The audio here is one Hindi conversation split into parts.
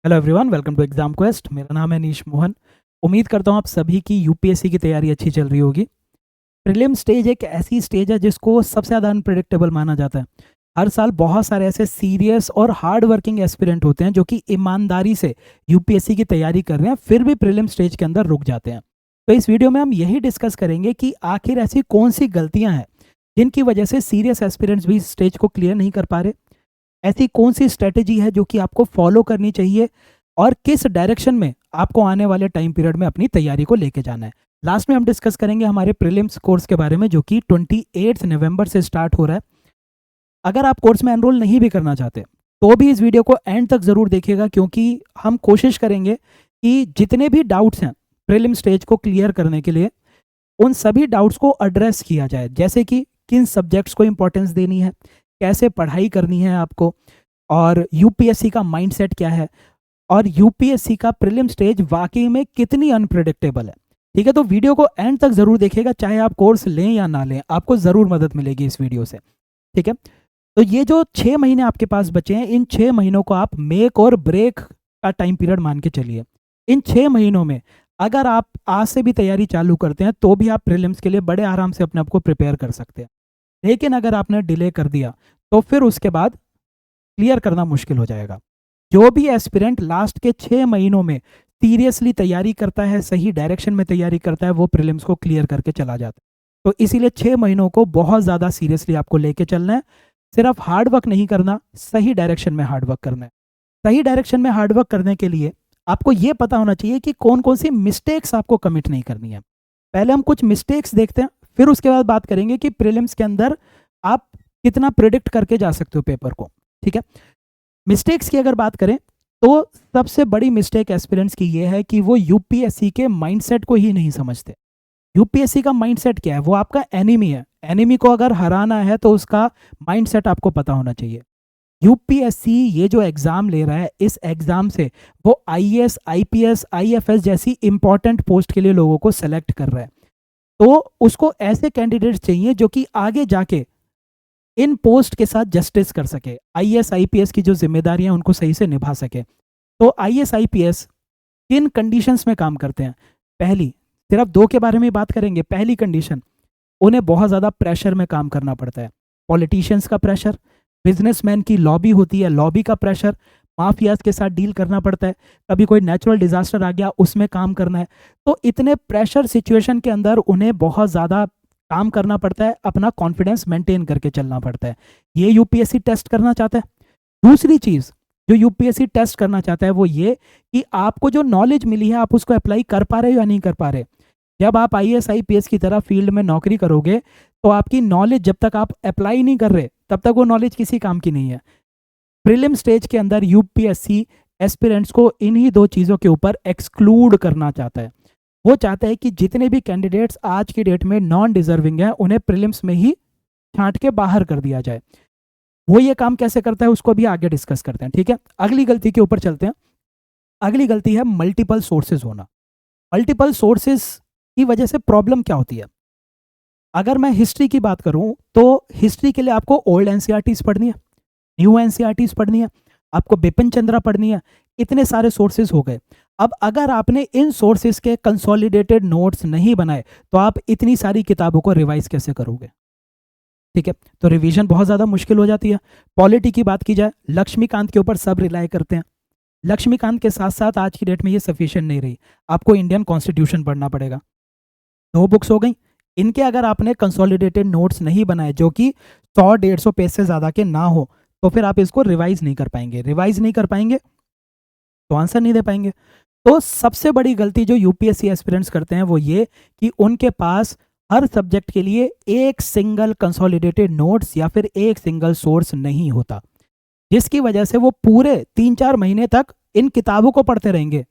Hello everyone, welcome to exam quest. मेरा नाम है नीश मोहन। उम्मीद करता हूँ आप सभी की यूपीएससी की तैयारी अच्छी चल रही होगी। प्रीलिम स्टेज एक ऐसी स्टेज है जिसको सबसे ज़्यादा अनप्रिडिक्टेबल माना जाता है। हर साल बहुत सारे ऐसे सीरियस और हार्ड वर्किंग एस्पिरेंट होते हैं जो कि ईमानदारी से यूपीएससी की तैयारी कर रहे हैं, फिर भी प्रीलिम स्टेज के अंदर रुक जाते हैं। तो इस वीडियो में हम यही डिस्कस करेंगे कि आखिर ऐसी कौन सी गलतियां हैं जिनकी वजह से सीरियस एस्पिरेंट्स भी स्टेज को क्लियर नहीं कर पा रहे। ऐसी कौन सी स्ट्रेटेजी है जो कि आपको फॉलो करनी चाहिए और किस डायरेक्शन में आपको आने वाले टाइम पीरियड में अपनी तैयारी को लेके जाना है। लास्ट में हम डिस्कस करेंगे हमारे प्रीलिम्स कोर्स के बारे में जो कि 28 नवंबर से स्टार्ट हो रहा है। अगर आप कोर्स में एनरोल नहीं भी करना चाहते तो भी इस वीडियो को एंड तक ज़रूर देखिएगा, क्योंकि हम कोशिश करेंगे कि जितने भी डाउट्स हैं प्रीलिम स्टेज को क्लियर करने के लिए उन सभी डाउट्स को एड्रेस किया जाए। जैसे कि किन सब्जेक्ट्स को इंपॉर्टेंस देनी है, कैसे पढ़ाई करनी है आपको, और यूपीएससी का माइंडसेट क्या है, और यूपीएससी का प्रीलिम स्टेज वाकई में कितनी अनप्रेडिक्टेबल है। ठीक है, तो वीडियो को एंड तक जरूर देखिएगा, चाहे आप कोर्स लें या ना लें, आपको जरूर मदद मिलेगी इस वीडियो से। ठीक है, तो ये जो 6 महीने आपके पास बचे हैं, इन 6 महीनों को आप मेक और ब्रेक का टाइम पीरियड मान के चलिए। इन 6 महीनों में अगर आप आज से भी तैयारी चालू करते हैं तो भी आप प्रीलिम्स के लिए बड़े आराम से अपने आप को प्रिपेयर कर सकते हैं। लेकिन अगर आपने डिले कर दिया तो फिर उसके बाद क्लियर करना मुश्किल हो जाएगा। जो भी एस्पिरेंट लास्ट के 6 महीनों में सीरियसली तैयारी करता है, सही डायरेक्शन में तैयारी करता है, वो प्रीलिम्स को क्लियर करके चला जाता है। तो इसीलिए 6 महीनों को बहुत ज़्यादा सीरियसली आपको लेके चलना है। सिर्फ हार्ड वर्क नहीं करना, सही डायरेक्शन में हार्ड वर्क करना है। सही डायरेक्शन में हार्ड वर्क करने के लिए आपको ये पता होना चाहिए कि कौन कौन सी मिस्टेक्स आपको कमिट नहीं करनी है। पहले हम कुछ मिस्टेक्स देखते हैं, फिर उसके बाद बात करेंगे कि प्रीलिम्स के अंदर आप कितना प्रिडिक्ट करके जा सकते हो पेपर को। ठीक है, मिस्टेक्स की अगर बात करें तो सबसे बड़ी मिस्टेक एस्पिरेंट्स की ये है कि वो यूपीएससी के माइंडसेट को ही नहीं समझते। यूपीएससी का माइंडसेट क्या है? वो आपका एनिमी है। एनिमी को अगर हराना है तो उसका माइंडसेट आपको पता होना चाहिए। यूपीएससी ये जो एग्जाम ले रहा है, इस एग्जाम से वो आईएएस, आईपीएस, आईएफएस जैसी इंपॉर्टेंट पोस्ट के लिए लोगों को सेलेक्ट कर रहा है। तो उसको ऐसे कैंडिडेट्स चाहिए जो कि आगे जाके इन पोस्ट के साथ जस्टिस कर सके, आईएएस आईपीएस की जो जिम्मेदारियां उनको सही से निभा सके। तो आईएएस आईपीएस किन कंडीशंस में काम करते हैं? पहली, सिर्फ दो के बारे में बात करेंगे। पहली कंडीशन, उन्हें बहुत ज़्यादा प्रेशर में काम करना पड़ता है। पॉलिटिशियंस का प्रेशर, बिजनेसमैन की लॉबी होती है, लॉबी का प्रेशर, माफियाज के साथ डील करना पड़ता है, कभी कोई नेचुरल डिजास्टर आ गया उसमें काम करना है। तो इतने प्रेशर सिचुएशन के अंदर उन्हें बहुत ज़्यादा काम करना पड़ता है, अपना कॉन्फिडेंस मेंटेन करके चलना पड़ता है। ये यूपीएससी टेस्ट करना चाहता है। दूसरी चीज़ जो यूपीएससी टेस्ट करना चाहता है वो ये कि आपको जो नॉलेज मिली है आप उसको अप्लाई कर पा रहे हो या नहीं कर पा रहे। जब आप आईएएस आईपीएस की तरह फील्ड में नौकरी करोगे तो आपकी नॉलेज जब तक आप अप्लाई नहीं कर रहे तब तक वो नॉलेज किसी काम की नहीं है। प्रीलिम स्टेज के अंदर यूपीएससी एस्पिरेंट्स को इन्हीं दो चीज़ों के ऊपर एक्सक्लूड करना चाहता है। वो चाहता है कि जितने भी कैंडिडेट्स आज की डेट में नॉन डिजर्विंग हैं उन्हें प्रीलिम्स में ही छांट के बाहर कर दिया जाए। वो ये काम कैसे करता है उसको भी आगे डिस्कस करते हैं। ठीक है, अगली गलती के ऊपर चलते हैं। अगली गलती है मल्टीपल सोर्सेज होना। मल्टीपल सोर्सेज की वजह से प्रॉब्लम क्या होती है? अगर मैं हिस्ट्री की बात करूं तो हिस्ट्री के लिए आपको ओल्ड एनसीईआरटीज पढ़नी है, न्यू एनसीईआरटीज पढ़नी है, आपको बिपिन चंद्रा पढ़नी है। इतने सारे सोर्सेज हो गए। अब अगर आपने इन सोर्सेज के कंसोलिडेटेड नोट्स नहीं बनाए तो आप इतनी सारी किताबों को रिवाइज कैसे करोगे? ठीक है, तो रिवीजन बहुत ज़्यादा मुश्किल हो जाती है। पॉलिटी की बात की जाए, लक्ष्मीकांत के ऊपर सब रिलाई करते हैं। लक्ष्मीकांत के साथ साथ आज की डेट में ये सफिशिएंट नहीं रही, आपको इंडियन कॉन्स्टिट्यूशन पढ़ना पड़ेगा। 2 बुक्स हो गई। इनके अगर आपने कंसोलिडेटेड नोट्स नहीं बनाए जो कि 100-150 पेज से ज़्यादा के ना हो तो फिर आप इसको रिवाइज नहीं कर पाएंगे। रिवाइज नहीं कर पाएंगे तो आंसर नहीं दे पाएंगे। तो सबसे बड़ी गलती जो यूपीएससी एस्पिरेंट्स करते हैं वो ये कि उनके पास हर सब्जेक्ट के लिए एक सिंगल कंसोलिडेटेड नोट्स या फिर एक सिंगल सोर्स नहीं होता, जिसकी वजह से वो पूरे 3-4 महीने तक इन किताबों को पढ़ते रहेंगे।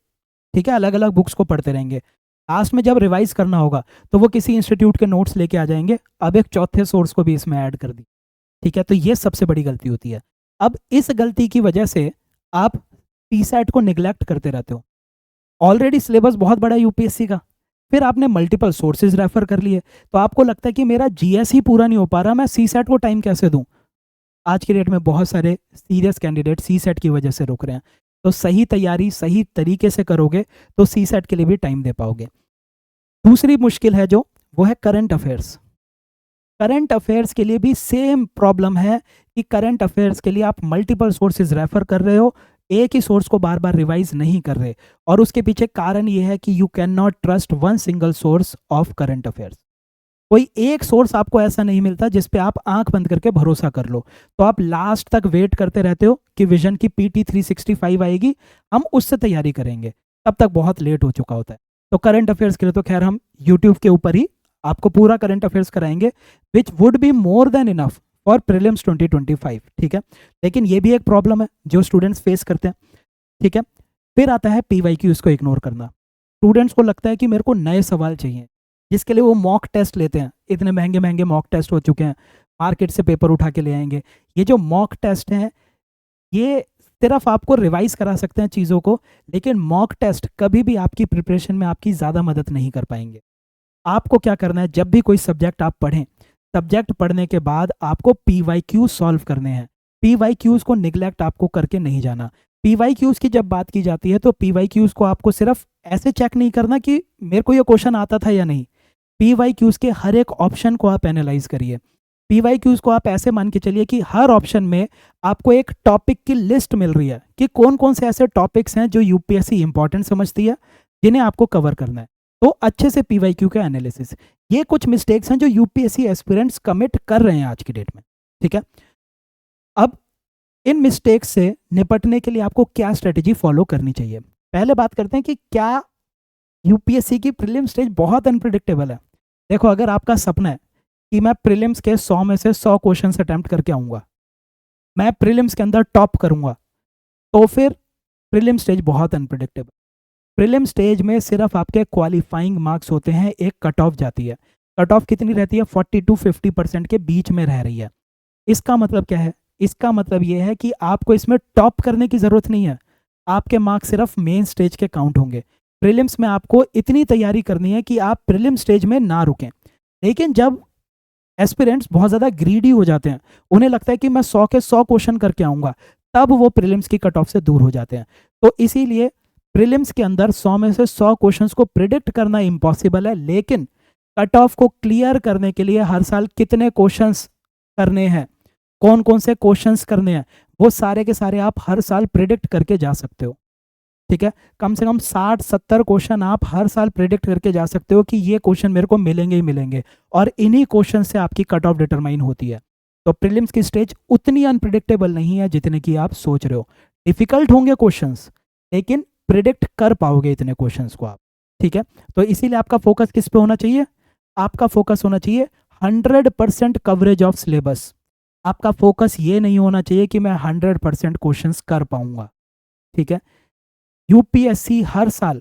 ठीक है, अलग अलग बुक्स को पढ़ते रहेंगे। लास्ट में जब रिवाइज करना होगा तो वो किसी इंस्टीट्यूट के नोट्स लेके आ जाएंगे, अब एक चौथे सोर्स को भी इसमें ऐड कर दी। ठीक है, तो ये सबसे बड़ी गलती होती है। अब इस गलती की वजह से आप पीसैट को निगलेक्ट करते रहते हो। ऑलरेडी सिलेबस बहुत बड़ा है यूपीएससी का, फिर आपने मल्टीपल सोर्सेज रेफर कर लिए तो आपको लगता है कि मेरा जीएस ही पूरा नहीं हो पा रहा, मैं सीसैट को टाइम कैसे दूं। आज की डेट में बहुत सारे सीरियस कैंडिडेट सीसैट की वजह से रुक रहे हैं। तो सही तैयारी सही तरीके से करोगे तो सीसेट के लिए भी टाइम दे पाओगे। दूसरी मुश्किल है जो, वो है करंट अफेयर्स। करंट अफेयर्स के लिए भी सेम प्रॉब्लम है कि करंट अफेयर्स के लिए आप मल्टीपल सोर्सेज रेफर कर रहे हो, एक ही सोर्स को बार बार रिवाइज नहीं कर रहे, और उसके पीछे कारण ये है कि you can not trust one single source of current affairs. कोई एक सोर्स आपको ऐसा नहीं मिलता जिस पे आप आंख बंद करके भरोसा कर लो, तो आप लास्ट तक वेट करते रहते हो कि विजन की पीटी 365 आएगी, हम उससे तैयारी करेंगे, तब तक बहुत लेट हो चुका होता है। तो करंट अफेयर्स के लिए तो खैर हम यूट्यूब के ऊपर ही आपको पूरा करंट अफेयर्स कराएंगे, which would be more than enough for prelims 2025, ठीक है। लेकिन ये भी एक प्रॉब्लम है जो स्टूडेंट्स फेस करते हैं, ठीक है। फिर आता है PYQ, इसको इग्नोर करना। स्टूडेंट्स को लगता है कि मेरे को नए सवाल चाहिए, जिसके लिए वो मॉक टेस्ट लेते हैं, इतने महंगे महंगे मॉक टेस्ट हो चुके हैं, मार्केट से पेपर उठा के ले आएंगे। ये जो मॉक टेस्ट हैं ये सिर्फ आपको रिवाइज करा सकते हैं चीज़ों को, लेकिन मॉक टेस्ट कभी भी आपकी प्रिपरेशन में आपकी ज़्यादा मदद नहीं कर पाएंगे। आपको क्या करना है, जब भी कोई सब्जेक्ट आप पढ़ें, सब्जेक्ट पढ़ने के बाद आपको PYQ सॉल्व करने हैं। PYQs को निगलेक्ट आपको करके नहीं जाना। PYQs की जब बात की जाती है तो PYQs को आपको सिर्फ ऐसे चेक नहीं करना कि मेरे को ये क्वेश्चन आता था या नहीं। PYQs के हर एक ऑप्शन को आप एनालाइज करिए। PYQs को आप ऐसे मान के चलिए कि हर ऑप्शन में आपको एक टॉपिक की लिस्ट मिल रही है कि कौन कौन से ऐसे टॉपिक्स हैं जो UPSC इंपॉर्टेंट समझती है, जिन्हें आपको कवर करना है। तो अच्छे से PYQ का एनालिसिस, ये कुछ मिस्टेक्स हैं जो UPSC एस्पिरेंट्स कमिट कर रहे हैं आज की डेट में, ठीक है। अब इन मिस्टेक्स से निपटने के लिए आपको क्या स्ट्रेटेजी फॉलो करनी चाहिए। पहले बात करते हैं कि क्या UPSC की प्रीलिम स्टेज बहुत अनप्रिडिक्टेबल है। देखो, अगर आपका सपना है कि मैं प्रीलिम्स के 100 में से 100 क्वेश्चन अटेम्प्ट करके आऊँगा, मैं प्रीलिम्स के अंदर टॉप करूँगा, तो फिर प्रीलिम स्टेज बहुत अनप्रिडिक्टेबल। प्रीलिम स्टेज में सिर्फ आपके क्वालिफाइंग मार्क्स होते हैं, एक कट ऑफ जाती है। कट ऑफ कितनी रहती है? 40 to 50% के बीच में रह रही है। इसका मतलब क्या है? इसका मतलब ये है कि आपको इसमें टॉप करने की ज़रूरत नहीं है, आपके मार्क्स सिर्फ मेन स्टेज के काउंट होंगे। प्रीलिम्स में आपको इतनी तैयारी करनी है कि आप प्रीलिम स्टेज में ना रुकें। लेकिन जब एस्पिरेंट्स बहुत ज़्यादा ग्रीडी हो जाते हैं, उन्हें लगता है कि मैं 100 के 100 क्वेश्चन करके आऊँगा, तब वो प्रीलिम्स की कट ऑफ से दूर हो जाते हैं। तो इसीलिए प्रीलिम्स के अंदर 100 में से 100 क्वेश्चंस को प्रिडिक्ट करना इम्पॉसिबल है, लेकिन कट ऑफ को क्लियर करने के लिए हर साल कितने क्वेश्चंस करने हैं, कौन कौन से क्वेश्चंस करने हैं, वो सारे के सारे आप हर साल प्रिडिक्ट करके जा सकते हो, ठीक है। कम से कम 60-70 क्वेश्चन आप हर साल प्रिडिक्ट करके जा सकते हो कि ये क्वेश्चन मेरे को मिलेंगे ही मिलेंगे, और इन्हीं क्वेश्चन से आपकी कट ऑफ डिटरमाइन होती है। तो प्रीलिम्स की स्टेज उतनी अनप्रिडिक्टेबल नहीं है जितने की आप सोच रहे हो। डिफिकल्ट होंगे क्वेश्चंस, लेकिन प्रिडिक्ट कर पाओगे इतने क्वेश्चंस को आप, ठीक है। तो इसीलिए आपका फोकस किस पे होना चाहिए? आपका फोकस होना चाहिए 100% कवरेज ऑफ सिलेबस। आपका फोकस ये नहीं होना चाहिए कि मैं 100% क्वेश्चंस कर पाऊंगा, ठीक है। UPSC हर साल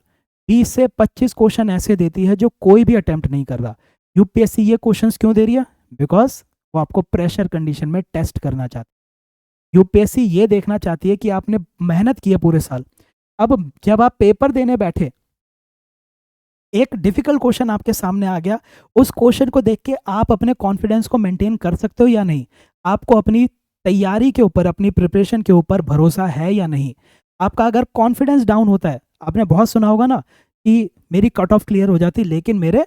20 से 25 क्वेश्चन ऐसे देती है जो कोई भी अटेम्प्ट नहीं कर रहा। UPSC ये क्वेश्चंस क्यों दे रही है? बिकॉज वो आपको प्रेशर कंडीशन में टेस्ट करना चाहती है। UPSC ये देखना चाहती है कि आपने मेहनत की है पूरे साल, अब जब आप पेपर देने बैठे, एक डिफिकल्ट क्वेश्चन आपके सामने आ गया, उस क्वेश्चन को देख के आप अपने कॉन्फिडेंस को मेंटेन कर सकते हो या नहीं, आपको अपनी तैयारी के ऊपर, अपनी प्रिपरेशन के ऊपर भरोसा है या नहीं। आपका अगर कॉन्फिडेंस डाउन होता है, आपने बहुत सुना होगा ना कि मेरी कट ऑफ क्लियर हो जाती लेकिन मेरे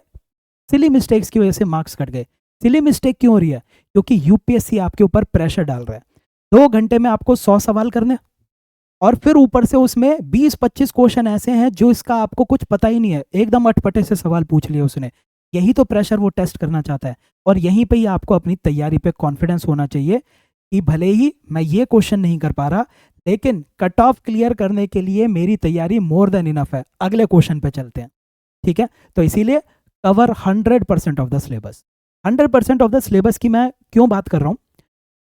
सिली मिस्टेक्स की वजह से मार्क्स कट गए। सिली मिस्टेक क्यों हो रही है? क्योंकि UPSC आपके ऊपर प्रेशर डाल रहा है। 2 घंटे में आपको 100 सवाल करने, और फिर ऊपर से उसमें 20-25 क्वेश्चन ऐसे हैं जो इसका आपको कुछ पता ही नहीं है, एकदम अटपटे से सवाल पूछ लिए उसने। यही तो प्रेशर वो टेस्ट करना चाहता है, और यहीं पे ही आपको अपनी तैयारी पे कॉन्फिडेंस होना चाहिए कि भले ही मैं ये क्वेश्चन नहीं कर पा रहा, लेकिन कट ऑफ क्लियर करने के लिए मेरी तैयारी मोर देन इनफ है। अगले क्वेश्चन पे चलते हैं, ठीक है। तो इसीलिए cover 100% of the syllabus. 100% of the syllabus की मैं क्यों बात कर रहा हूँ?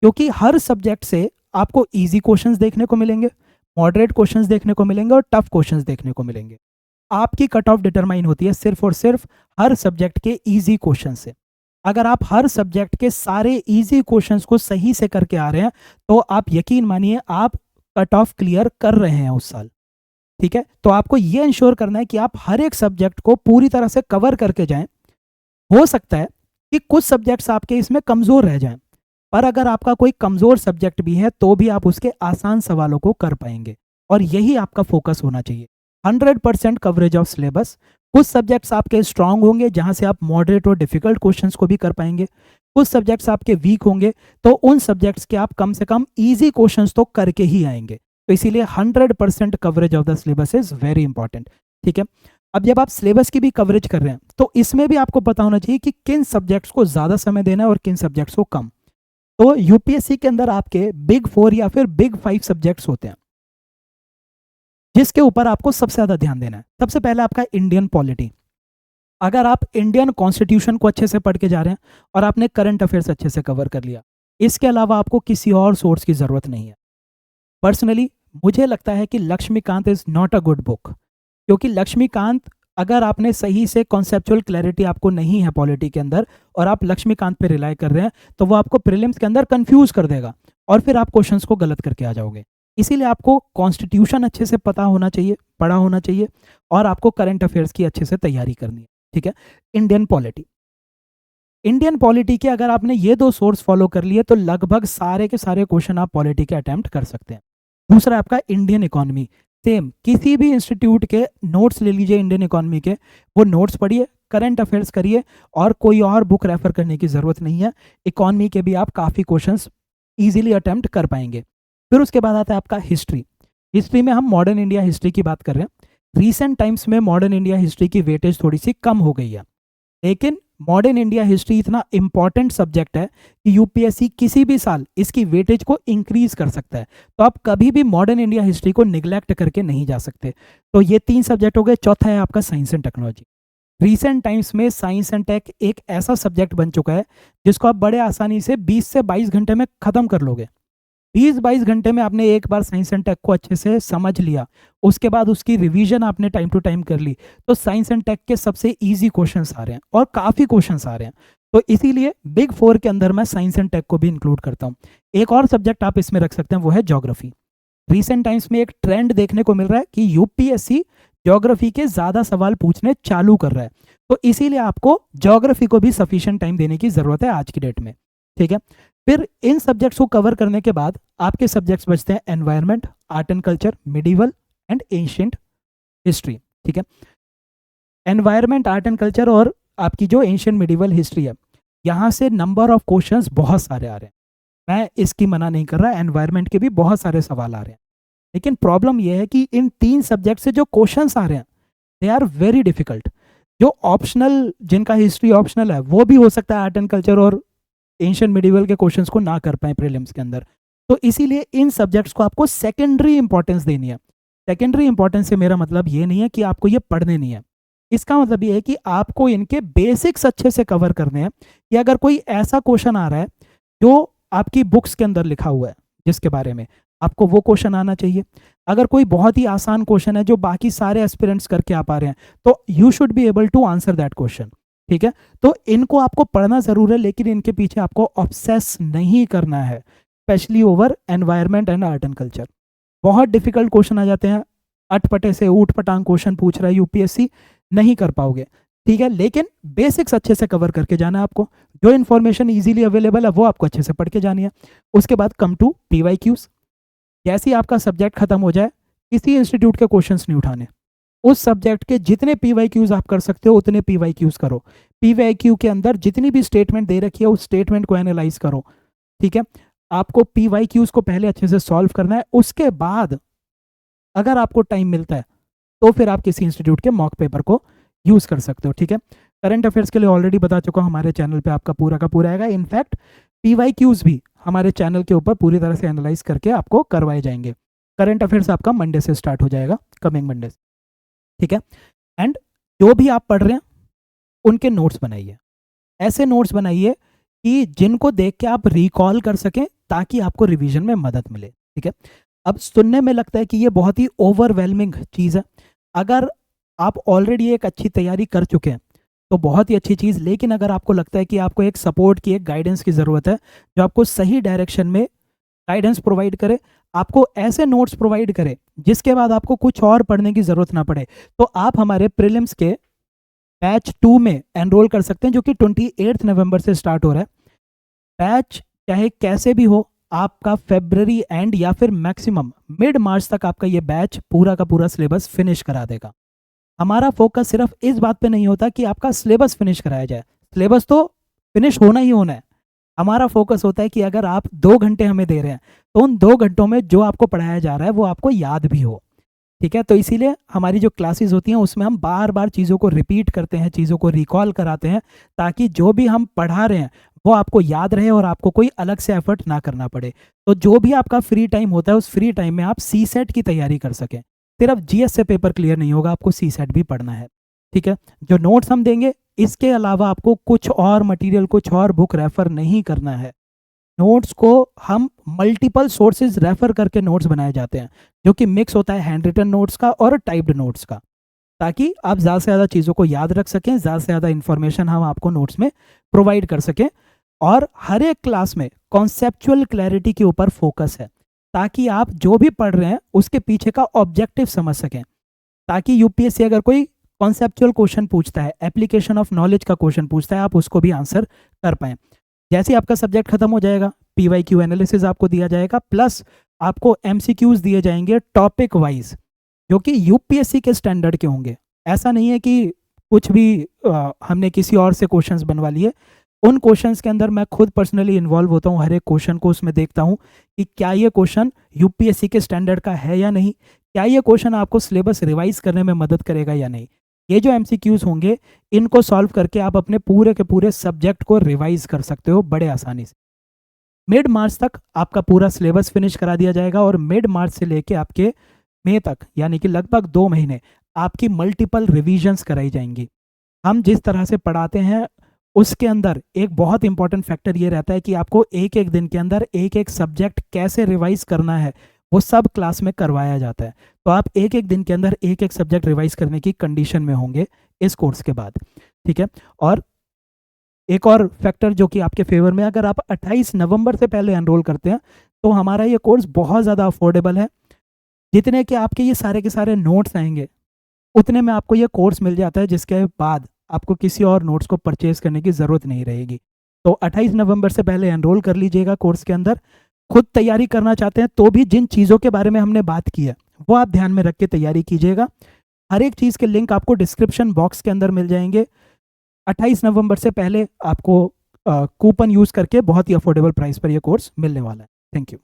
क्योंकि हर सब्जेक्ट से आपको ईजी क्वेश्चंस देखने को मिलेंगे, मॉडरेट क्वेश्चंस देखने को मिलेंगे, और टफ क्वेश्चंस देखने को मिलेंगे। आपकी कट ऑफ डिटरमाइन होती है सिर्फ और सिर्फ हर सब्जेक्ट के इजी क्वेश्चन से। अगर आप हर सब्जेक्ट के सारे इजी क्वेश्चंस को सही से करके आ रहे हैं, तो आप यकीन मानिए आप कट ऑफ क्लियर कर रहे हैं उस साल, ठीक है। तो आपको यह इंश्योर करना है कि आप हर एक सब्जेक्ट को पूरी तरह से कवर करके जाएं। हो सकता है कि कुछ सब्जेक्ट्स आपके इसमें कमजोर रह जाएं, पर अगर आपका कोई कमजोर सब्जेक्ट भी है तो भी आप उसके आसान सवालों को कर पाएंगे। और यही आपका फोकस होना चाहिए। 100% कवरेज ऑफ सिलेबस। कुछ सब्जेक्ट्स आपके स्ट्रांग होंगे जहां से आप मॉडरेट और डिफिकल्ट क्वेश्चंस को भी कर पाएंगे, कुछ सब्जेक्ट्स आपके वीक होंगे, तो उन सब्जेक्ट्स के आप कम से कम इजी क्वेश्चंस तो करके ही आएंगे। तो इसीलिए 100% coverage of the syllabus is very important. ठीक है, अब जब आप सिलेबस की भी कवरेज कर रहे हैं तो इसमें भी आपको पता होना चाहिए कि किन सब्जेक्ट्स को ज़्यादा समय देना है और किन सब्जेक्ट्स को कम। तो यूपीएससी के अंदर आपके बिग 4 या फिर बिग 5 सब्जेक्ट्स होते हैं जिसके ऊपर आपको सबसे ज़्यादा ध्यान देना है। सबसे पहले आपका इंडियन पॉलिटी। अगर आप इंडियन कॉन्स्टिट्यूशन को अच्छे से पढ़ के जा रहे हैं और आपने करंट अफेयर्स अच्छे से कवर कर लिया, इसके अलावा आपको किसी और सोर्स की ज़रूरत नहीं है। पर्सनली मुझे लगता है कि Laxmikanth is not a good book, क्योंकि लक्ष्मीकांत, अगर आपने सही से कॉन्सेप्चुअल क्लैरिटी आपको नहीं है पॉलिटी के अंदर और आप लक्ष्मीकांत पे रिलाई कर रहे हैं, तो वो आपको प्रीलिम्स के अंदर कंफ्यूज कर देगा और फिर आप क्वेश्चंस को गलत करके आ जाओगे। इसीलिए आपको कॉन्स्टिट्यूशन अच्छे से पता होना चाहिए, पढ़ा होना चाहिए, और आपको करंट अफेयर्स की अच्छे से तैयारी करनी है। ठीक है, इंडियन पॉलिटी। इंडियन पॉलिटी के अगर आपने ये दो सोर्स फॉलो कर लिए तो लगभग सारे के सारे क्वेश्चन आप पॉलिटी के अटेम्प्ट कर सकते हैं। दूसरा आपका इंडियन इकोनॉमी। सेम, किसी भी इंस्टीट्यूट के नोट्स ले लीजिए इंडियन इकोनॉमी के, वो नोट्स पढ़िए, करंट अफेयर्स करिए, और कोई और बुक रेफर करने की ज़रूरत नहीं है। इकोनॉमी के भी आप काफ़ी क्वेश्चंस इजीली अटेम्प्ट कर पाएंगे। फिर उसके बाद आता है आपका हिस्ट्री। हिस्ट्री में हम मॉडर्न इंडिया हिस्ट्री की बात कर रहे हैं। रिसेंट टाइम्स में मॉडर्न इंडिया हिस्ट्री की वेटेज थोड़ी सी कम हो गई है, लेकिन मॉडर्न इंडिया हिस्ट्री इतना इंपॉर्टेंट सब्जेक्ट है कि यूपीएससी किसी भी साल इसकी वेटेज को इंक्रीज कर सकता है। तो आप कभी भी मॉडर्न इंडिया हिस्ट्री को निगलेक्ट करके नहीं जा सकते। तो ये 3 सब्जेक्ट हो गए। चौथा है आपका science and technology. Recent times में साइंस एंड टेक एक ऐसा सब्जेक्ट बन चुका है जिसको आप बड़े आसानी से 20 से 22 घंटे में खत्म कर लोगे। 20-22 घंटे में आपने एक बार साइंस एंड टेक को अच्छे से समझ लिया, उसके बाद उसकी रिवीजन आपने टाइम टू टाइम कर ली, तो साइंस एंड टेक के सबसे इजी क्वेश्चंस आ रहे हैं और काफ़ी क्वेश्चंस आ रहे हैं। तो इसीलिए बिग 4 के अंदर मैं साइंस एंड टेक को भी इंक्लूड करता हूँ। एक और सब्जेक्ट आप इसमें रख सकते हैं, वो है ज्योग्राफी। रिसेंट टाइम्स में एक ट्रेंड देखने को मिल रहा है कि यूपीएससी ज्योग्राफी के ज़्यादा सवाल पूछने चालू कर रहा है, तो इसीलिए आपको ज्योग्राफी को भी सफिशिएंट टाइम देने की ज़रूरत है आज की डेट में। ठीक है, फिर इन सब्जेक्ट्स को कवर करने के बाद आपके सब्जेक्ट्स बचते हैं environment, art and culture, medieval and ancient history. ठीक है, एनवायरनमेंट, आर्ट एंड कल्चर और आपकी जो एंशियंट मिडिवल हिस्ट्री है, यहाँ से नंबर ऑफ क्वेश्चंस बहुत सारे आ रहे हैं। मैं इसकी मना नहीं कर रहा, एनवायरनमेंट के भी बहुत सारे सवाल आ रहे हैं, लेकिन प्रॉब्लम यह है कि इन 3 सब्जेक्ट से जो क्वेश्चंस आ रहे हैं दे आर वेरी डिफिकल्ट। जो ऑप्शनल, जिनका हिस्ट्री ऑप्शनल है, वो भी हो सकता है आर्ट एंड कल्चर और एंशियंट मिडिवल के क्वेश्चंस को ना कर पाए प्रीलिम्स के अंदर। तो इसीलिए इन सब्जेक्ट्स को आपको सेकेंडरी इंपॉर्टेंस देनी है। सेकेंडरी इंपॉर्टेंस से मेरा मतलब ये नहीं है कि आपको ये पढ़ने नहीं है, इसका मतलब ये है कि आपको इनके बेसिक्स अच्छे से कवर करने हैं, कि अगर कोई ऐसा क्वेश्चन आ रहा है जो आपकी बुक्स के अंदर लिखा हुआ है जिसके बारे में, आपको वो क्वेश्चन आना चाहिए। अगर कोई बहुत ही आसान क्वेश्चन है जो बाकी सारे एस्पिरेंट्स करके आ पा रहे हैं, तो you should be able to answer that question. ठीक है, तो इनको आपको पढ़ना जरूर है, लेकिन इनके पीछे आपको ऑब्सेस नहीं करना है, specially over environment and art and culture. बहुत डिफिकल्ट क्वेश्चन आ जाते हैं, अटपटे से ऊट पटांग क्वेश्चन पूछ रहा है यूपीएससी, नहीं कर पाओगे। ठीक है, लेकिन बेसिक्स अच्छे से कवर करके जाना है आपको। जो इन्फॉर्मेशन इजीली अवेलेबल है वो आपको अच्छे से पढ़ के जानी है। उसके बाद कम टू पीवाईक्यूज। जैसे ही आपका सब्जेक्ट खत्म हो जाए, किसी इंस्टीट्यूट के क्वेश्चंस नहीं उठाने, उस सब्जेक्ट के जितने पीवाईक्यूज आप कर सकते हो उतने पीवाईक्यूज करो। पीवाईक्यू के अंदर जितनी भी स्टेटमेंट दे रखी है उस स्टेटमेंट को एनालाइज करो। ठीक है, आपको पीवाईक्यूज को पहले अच्छे से सॉल्व करना है, उसके बाद अगर आपको टाइम मिलता है तो फिर आप किसी इंस्टीट्यूट के मॉक पेपर को यूज कर सकते हो। ठीक है, करंट अफेयर्स के लिए ऑलरेडी बता चुका हूँ, हमारे चैनल पे आपका पूरा का पूरा आएगा। इनफैक्ट पीवाईक्यूज भी हमारे चैनल के ऊपर पूरी तरह से एनालाइज करके आपको करवाए जाएंगे। करंट अफेयर्स आपका मंडे से स्टार्ट हो जाएगा, कमिंग मंडे से। ठीक है, एंड जो भी आप पढ़ रहे हैं उनके नोट्स बनाइए। ऐसे नोट्स बनाइए कि जिनको देख के आप रिकॉल कर सकें, ताकि आपको रिवीजन में मदद मिले। ठीक है, अब सुनने में लगता है कि ये बहुत ही ओवरवेलमिंग चीज़ है। अगर आप ऑलरेडी एक अच्छी तैयारी कर चुके हैं तो बहुत ही अच्छी चीज़, लेकिन अगर आपको लगता है कि आपको एक सपोर्ट की, एक गाइडेंस की ज़रूरत है जो आपको सही डायरेक्शन में गाइडेंस प्रोवाइड करे, आपको ऐसे नोट्स प्रोवाइड करे जिसके बाद आपको कुछ और पढ़ने की ज़रूरत ना पड़े, तो आप हमारे प्रीलिम्स के बैच 2 में एनरोल कर सकते हैं, जो कि 28 नवंबर से स्टार्ट हो रहा है। बैच चाहे कैसे भी हो, आपका फरवरी एंड या फिर मैक्सिमम मिड मार्च तक आपका ये बैच पूरा का पूरा सिलेबस फिनिश करा देगा। हमारा फोकस सिर्फ इस बात पे नहीं होता कि आपका सिलेबस फिनिश कराया जाए, सिलेबस तो फिनिश होना ही होना है। हमारा फोकस होता है कि अगर आप 2 घंटे हमें दे रहे हैं तो उन 2 घंटों में जो आपको पढ़ाया जा रहा है वो आपको याद भी हो। ठीक है, तो इसीलिए हमारी जो क्लासेस होती हैं उसमें हम बार बार चीज़ों को रिपीट करते हैं, चीज़ों को रिकॉल कराते हैं, ताकि जो भी हम पढ़ा रहे हैं वो आपको याद रहे और आपको कोई अलग से एफर्ट ना करना पड़े। तो जो भी आपका फ्री टाइम होता है उस फ्री टाइम में आप सी सेट की तैयारी कर सकें। सिर्फ जीएस से पेपर क्लियर नहीं होगा, आपको सी सेट भी पढ़ना है। ठीक है, जो नोट्स हम देंगे इसके अलावा आपको कुछ और मटेरियल, कुछ और बुक रेफर नहीं करना है। नोट्स को हम मल्टीपल सोर्सेज रेफर करके नोट्स बनाए जाते हैं, जो कि मिक्स होता है हैंड रिटन नोट्स का और टाइप्ड नोट्स का, ताकि आप ज़्यादा से ज़्यादा चीज़ों को याद रख सकें, ज़्यादा से ज़्यादा इंफॉर्मेशन हम आपको नोट्स में प्रोवाइड कर सकें। और हर एक क्लास में कॉन्सेप्चुअल क्लैरिटी के ऊपर फोकस है, ताकि आप जो भी पढ़ रहे हैं उसके पीछे का ऑब्जेक्टिव समझ सकें, ताकि यूपीएससी अगर कोई कॉन्सेप्चुअल क्वेश्चन पूछता है, एप्लीकेशन ऑफ नॉलेज का क्वेश्चन पूछता है, आप उसको भी आंसर कर पाएँ। जैसे ही आपका सब्जेक्ट खत्म हो जाएगा, पीवाईक्यू एनालिसिस आपको दिया जाएगा, प्लस आपको एमसीक्यूज दिए जाएंगे टॉपिक वाइज, जो कि यूपीएससी के स्टैंडर्ड के होंगे। ऐसा नहीं है कि कुछ भी हमने किसी और से क्वेश्चंस बनवा लिए। उन क्वेश्चंस के अंदर मैं खुद पर्सनली इन्वॉल्व होता हूँ, हर एक क्वेश्चन को उसमें देखता हूँ कि क्या ये क्वेश्चन यूपीएससी के स्टैंडर्ड का है या नहीं, क्या ये क्वेश्चन आपको सिलेबस रिवाइज करने में मदद करेगा या नहीं। ये जो एमसीक्यूज होंगे इनको सॉल्व करके आप अपने पूरे के पूरे सब्जेक्ट को रिवाइज कर सकते हो बड़े आसानी से। मिड मार्च तक आपका पूरा सिलेबस फिनिश करा दिया जाएगा और मिड मार्च से लेके आपके मई तक, यानी कि लगभग 2 महीने आपकी मल्टीपल रिविजन्स कराई जाएंगी। हम जिस तरह से पढ़ाते हैं उसके अंदर एक बहुत इंपॉर्टेंट फैक्टर ये रहता है कि आपको एक एक दिन के अंदर एक एक सब्जेक्ट कैसे रिवाइज करना है वो सब क्लास में करवाया जाता है। तो आप एक एक दिन के अंदर एक एक सब्जेक्ट रिवाइज करने की कंडीशन में होंगे इस कोर्स के बाद। ठीक है, और एक और फैक्टर जो कि आपके फेवर में, अगर आप 28 नवंबर से पहले एनरोल करते हैं तो हमारा ये कोर्स बहुत ज़्यादा अफोर्डेबल है। जितने के आपके ये सारे के सारे नोट्स आएंगे उतने में आपको ये कोर्स मिल जाता है, जिसके बाद आपको किसी और नोट्स को परचेज करने की ज़रूरत नहीं रहेगी। तो 28 नवंबर से पहले एनरोल कर लीजिएगा कोर्स के अंदर। खुद तैयारी करना चाहते हैं तो भी जिन चीज़ों के बारे में हमने बात की है वो आप ध्यान में रख के तैयारी कीजिएगा। हर एक चीज़ के लिंक आपको डिस्क्रिप्शन बॉक्स के अंदर मिल जाएंगे। 28 नवंबर से पहले आपको कूपन यूज़ करके बहुत ही अफोर्डेबल प्राइस पर यह कोर्स मिलने वाला है। Thank you.